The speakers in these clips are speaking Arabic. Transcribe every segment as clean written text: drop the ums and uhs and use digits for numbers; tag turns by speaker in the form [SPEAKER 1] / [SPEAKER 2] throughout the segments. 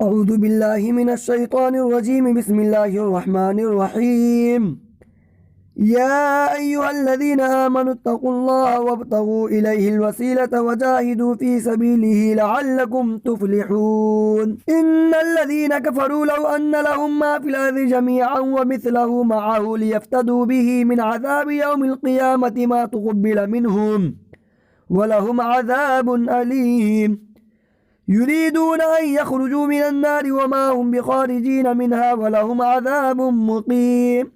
[SPEAKER 1] أعوذ بالله من الشيطان الرجيم. بسم الله الرحمن الرحيم. يا أيها الذين آمنوا اتقوا الله وابتغوا إليه الوسيلة وجاهدوا في سبيله لعلكم تفلحون. إن الذين كفروا لو أن لهم ما في الأرض جميعا ومثله معه ليفتدوا به من عذاب يوم القيامة ما تقبل منهم ولهم عذاب أليم. يريدون أن يخرجوا من النار وما هم بخارجين منها ولهم عذاب مقيم.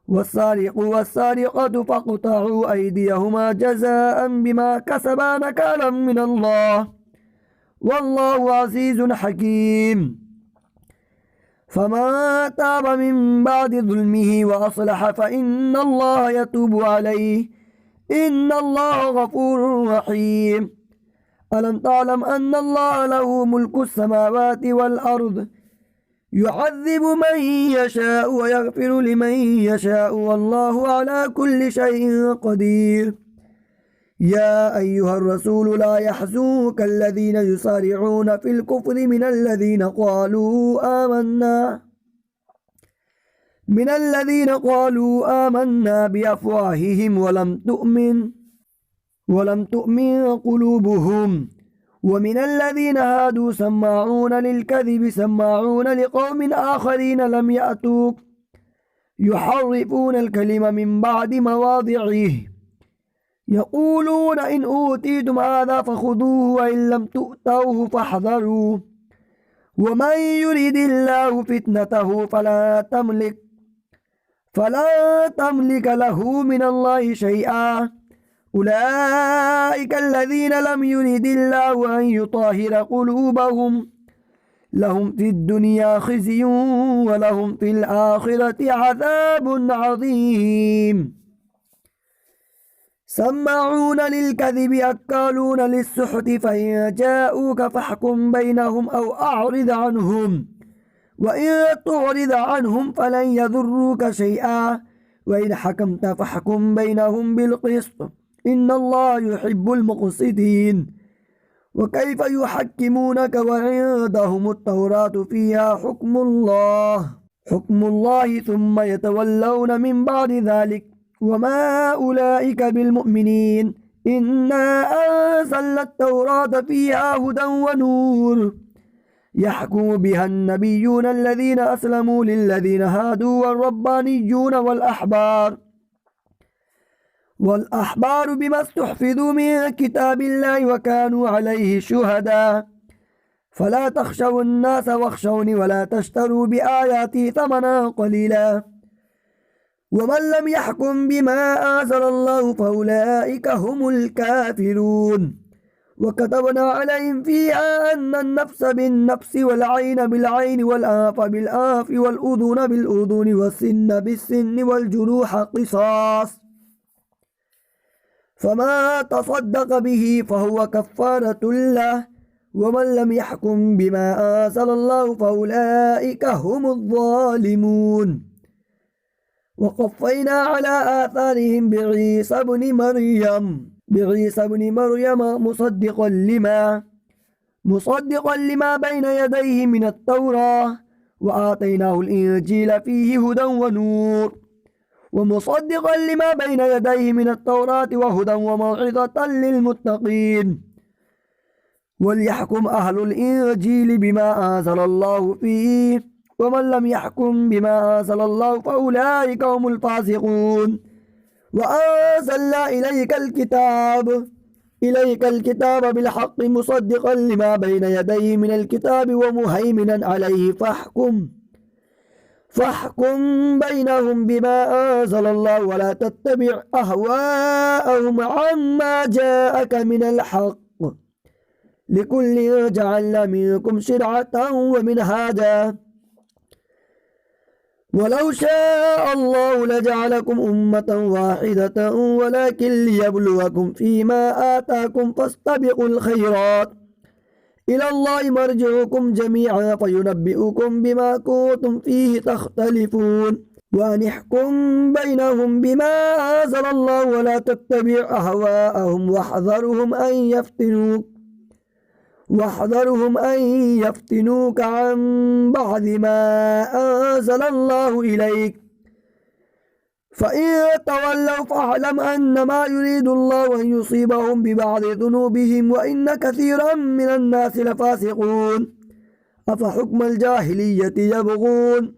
[SPEAKER 1] والسارق والسارقة فاقطعوا أيديهما جزاء بما كسبا نكالا من الله والله عزيز حكيم. فمن تاب من بعد ظلمه وأصلح فإن الله يتوب عليه إن الله غفور رحيم. ألم تعلم أن الله له ملك السماوات والأرض يعذب من يشاء ويغفر لمن يشاء والله على كل شيء قدير. يا أيها الرسول لا يحزنك الذين يسارعون في الكفر من الذين قالوا آمنا بأفواههم ولم تؤمن قلوبهم ومن الذين هادوا سماعون للكذب سماعون لقوم آخرين لم يأتوك يحرفون الكلم من بعد مواضعه يقولون إن أوتيتم هذا فخذوه وإن لم تؤتوه فاحذروا ومن يريد الله فتنته فلا تملك له من الله شيئا. أولئك الذين لم يرد الله أن يطهر قلوبهم لهم في الدنيا خزي ولهم في الآخرة عذاب عظيم. سماعون للكذب أكالون للسحت فإن جاءوك فاحكم بينهم أو أعرض عنهم وإن تعرض عنهم فلن يضروك شيئا وإن حكمت فاحكم بينهم بالقسط إن الله يحب المقسطين. وكيف يحكمونك وعندهم التوراة فيها حكم الله ثم يتولون من بعد ذلك وما أولئك بالمؤمنين. إنا أنزلنا التوراة فيها هدى ونور يحكم بها النبيون الذين أسلموا للذين هادوا والربانيون والأحبار بما استحفظوا من كتاب الله وكانوا عليه شهداء. فلا تخشوا الناس واخشوني ولا تشتروا بآياتي ثمنا قليلا ومن لم يحكم بما أنزل الله فأولئك هم الكافرون. وكتبنا عليهم فيها أن النفس بالنفس والعين بالعين والأنف بالأنف والأذن بالأذن والسن بالسن والجروح قصاص فما تصدق به فهو كفارة له ومن لم يحكم بما أنزل الله فأولئك هم الظالمون. وقفينا على آثارهم بعيسى بن مريم مصدقا لما بين يديه من التوراة وآتيناه الإنجيل فيه هدى ونور ومصدقا لما بين يديه من التوراة وهدى وموعظة للمتقين. وليحكم أهل الإنجيل بما أنزل الله فيه ومن لم يحكم بما أنزل الله فأولئك هم الفاسقون. وأنزلنا إليك الكتاب بالحق مصدقا لما بين يديه من الكتاب ومهيمنا عليه فاحكم بينهم بما أنزل الله ولا تتبع أهواءهم عما جاءك من الحق لكل جعلنا منكم شرعة ومنهاجا ولو شاء الله لجعلكم أمة واحدة ولكن ليبلوكم فيما آتاكم فاستبقوا الخيرات إلى الله مرجعكم جميعا فينبئكم بما كنتم فيه تختلفون. وأن احكم بينهم بما أنزل الله ولا تتبع أهواءهم واحذرهم أن يفتنوك واحذرهم أن يفتنوك عن بعض ما أنزل الله إليك فإن تولوا فاعلم أنما يريد الله أن يصيبهم ببعض ذنوبهم وإن كثيرا من الناس لفاسقون أفحكم الجاهلية يبغون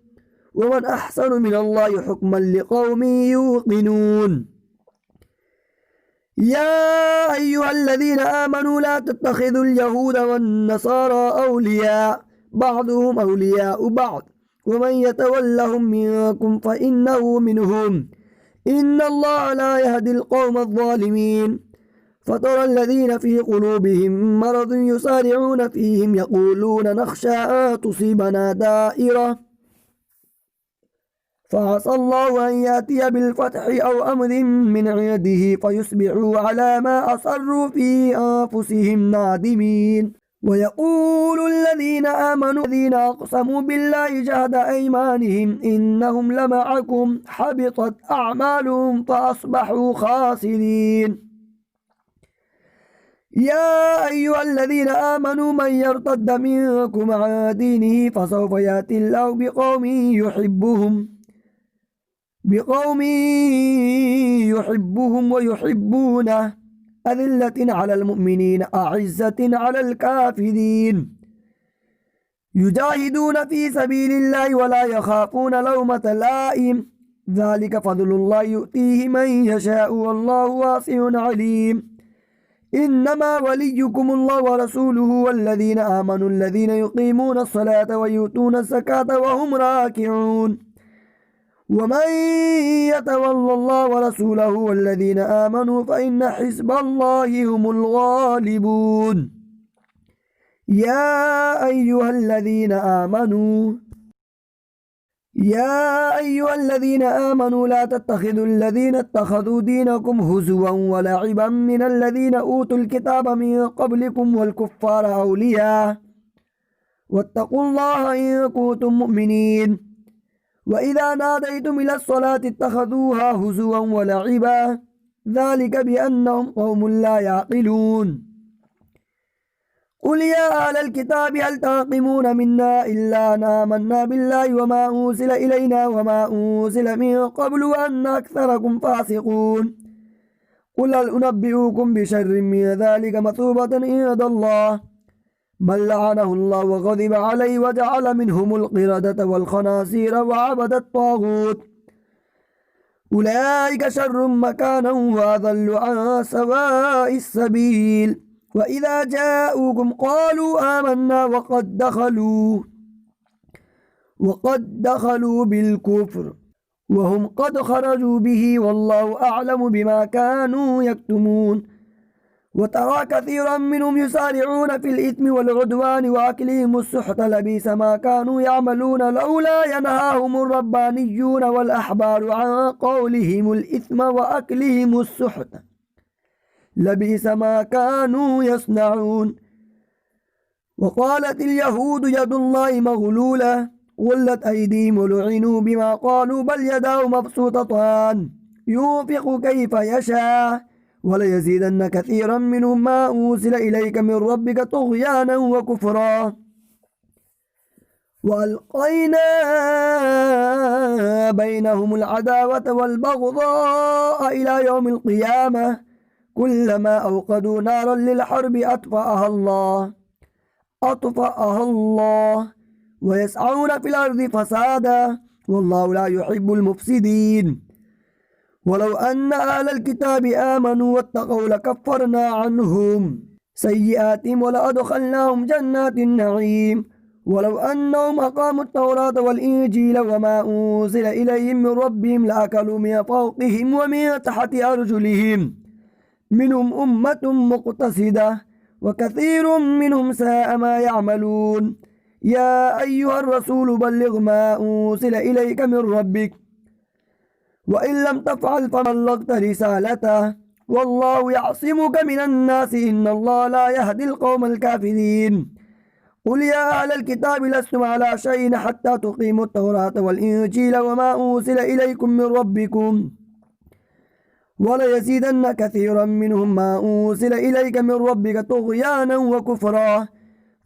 [SPEAKER 1] ومن أحسن من الله حكما لقوم يوقنون يا أيها الذين آمنوا لا تتخذوا اليهود والنصارى أولياء بعضهم أولياء بعض ومن يتولهم منكم فإنه منهم إن الله لا يهدي القوم الظالمين فترى الذين في قلوبهم مرض يسارعون فيهم يقولون نخشى أن تصيبنا دائرة فعسى الله أن يأتي بالفتح أو أمر من عنده فيصبحوا على ما أصروا في أنفسهم نادمين ويقول الذين آمنوا الذين أقسموا بالله جهد أيمانهم إنهم لمعكم حبطت أعمالهم فأصبحوا خاسرين يا أيها الذين آمنوا من يرتد منكم عن دينه فسوف يأتي الله بقوم يحبهم ويحبونه أذلة على المؤمنين أعزة على الكافرين يجاهدون في سبيل الله ولا يخافون لومة لائم ذلك فضل الله يؤتيه من يشاء والله واسع عليم إنما وليكم الله ورسوله والذين آمنوا الذين يقيمون الصلاة ويؤتون الزكاة وهم راكعون ومن يتول الله ورسوله والذين آمنوا فإن حزب الله هم الغالبون يا أيها الذين آمنوا لا تتخذوا الذين اتخذوا دينكم هزوا ولعبا من الذين أوتوا الكتاب من قبلكم والكفار أولياء واتقوا الله إن كنتم مؤمنين وإذا ناديتم إلى الصلاة اتخذوها هزوا ولعبا ذلك بأنهم قوم لا يعقلون قل يا أهل الكتاب هل تعقمون منا إلا أن آمنا بالله وما أنزل إلينا وما أنزل من قبل وأن أكثركم فاسقون قل هل أنبئكم بشر من ذلك مثوبة عند الله من لعنه الله وغضب عليه وجعل منهم القردة والخنازير وعبد الطاغوت أولئك شر مكانا وأضل عن سواء السبيل وإذا جاءوكم قالوا آمنا وقد دخلوا بالكفر وهم قد خرجوا به والله أعلم بما كانوا يكتمون وترى كثيرا منهم يسارعون في الإثم والعدوان وأكلهم السحت لبئس ما كانوا يعملون لولا ينهاهم الربانيون والأحبار عن قولهم الإثم وأكلهم السحت لبئس ما كانوا يصنعون وقالت اليهود يد الله مغلولة غلت أيديهم ولعنوا بما قالوا بل يداه مبسوطتان ينفق كيف يشاء وليزيدن كثيرا منهم ما أنزل إليك من ربك طغيانا وكفرا وألقينا بينهم العداوة والبغضاء إلى يوم القيامة كلما أوقدوا نارا للحرب أطفأها الله ويسعون في الأرض فسادا والله لا يحب المفسدين ولو أن أهل الكتاب آمنوا واتقوا لكفرنا عنهم سيئاتهم ولأدخلناهم جنات النعيم ولو أنهم أقاموا التوراة والإنجيل وما أنزل إليهم من ربهم لأكلوا من فوقهم ومن تحت أرجلهم منهم أمة مقتصدة وكثير منهم ساء ما يعملون يا أيها الرسول بلغ ما أنزل إليك من ربك وإن لم تفعل فبلغت رسالته والله يعصمك من الناس إن الله لا يهدي القوم الكافرين قل يا أهل الكتاب لستم على شيء حتى تقيموا التوراة والإنجيل وما أنزل إليكم من ربكم وليزيدن كثيرا منهم ما أنزل إليك من ربك طغيانا وكفرا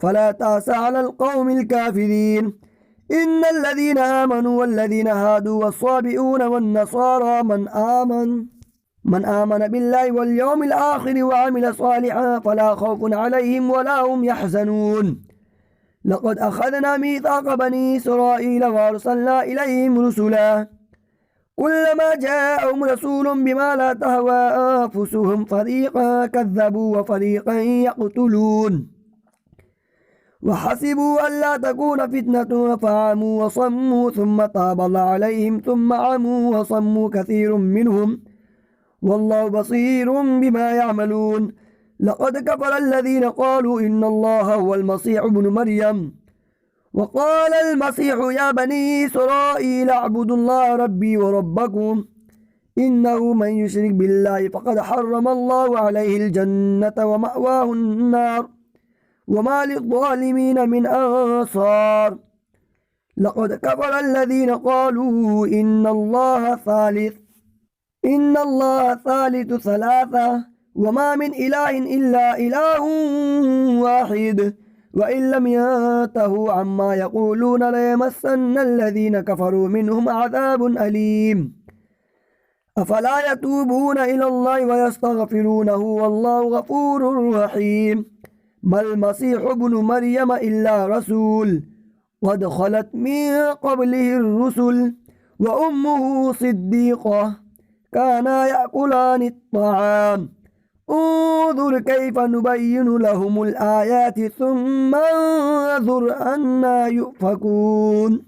[SPEAKER 1] فلا تأس على القوم الكافرين. إن الذين آمنوا والذين هادوا والصابئون والنصارى من آمن بالله واليوم الآخر وعمل صالحا فلا خوف عليهم ولا هم يحزنون. لقد أخذنا ميثاق بني إسرائيل وأرسلنا إليهم رسلا كلما جاءهم رسول بما لا تهوى أنفسهم فريقا كذبوا وفريقا يقتلون وحسبوا ألا تكون فتنة فعموا وصموا ثم تاب الله عليهم ثم عموا وصموا كثير منهم والله بصير بما يعملون. لقد كفر الذين قالوا إن الله هو المسيح ابن مريم وقال المسيح يا بني إسرائيل اعبدوا الله ربي وربكم إنه من يشرك بالله فقد حرم الله عليه الجنة ومأواه النار وما للظالمين من أنصار. لقد كفر الذين قالوا إن الله ثالث ثلاثة وما من إله إلا إله واحد وإن لم ينتهوا عما يقولون ليمسن الذين كفروا منهم عذاب أليم. أفلا يتوبون إلى الله ويستغفرونه والله غفور رحيم. ما المسيح ابن مريم إلا رسول قد خلت من قبله الرسل وأمه صديقة كانا يأكلان الطعام انظر كيف نبين لهم الآيات ثم انظر أنا يؤفكون.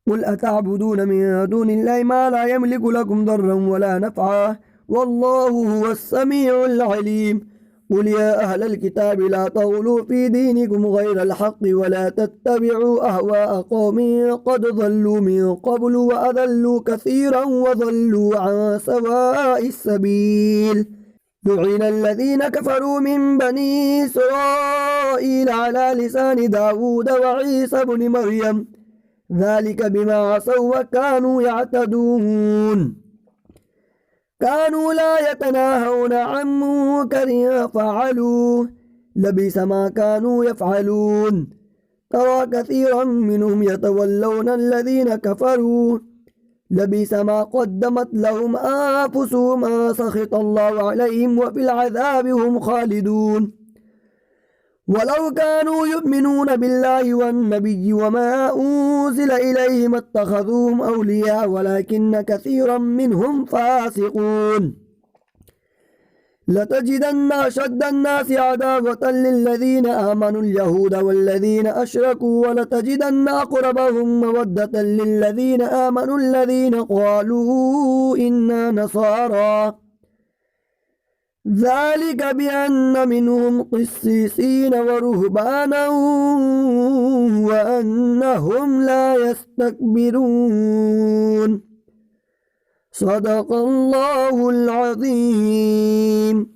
[SPEAKER 1] قل أتعبدون من دون الله ما لا يملك لكم ضرا ولا نفعا والله هو السميع العليم. قل يا أهل الكتاب لا تغلوا في دينكم غير الحق ولا تتبعوا أهواء قوم قد ضلوا من قبل وأضلوا كثيرا وضلوا عن سواء السبيل. لعن الذين كفروا من بني إسرائيل على لسان داود وعيسى بن مريم ذلك بما عصوا وكانوا يعتدون. كانوا لا يتناهون عن منكر فعلوا لبئس ما كانوا يفعلون. ترى كثيرا منهم يتولون الذين كفروا لبئس ما قدمت لهم أنفسهم سخط الله عليهم وفي العذاب هم خالدون. ولو كانوا يؤمنون بالله والنبي وما أنزل إليه ما اتخذوهم أولياء ولكن كثيرا منهم فاسقون. لتجدن أشد الناس عداوة للذين آمنوا اليهود والذين أشركوا ولتجدن أقربهم مودة للذين آمنوا الذين قالوا إنا نصارى ذلك بأن منهم قسيسين ورهبانا وأنهم لا يستكبرون. صدق الله العظيم.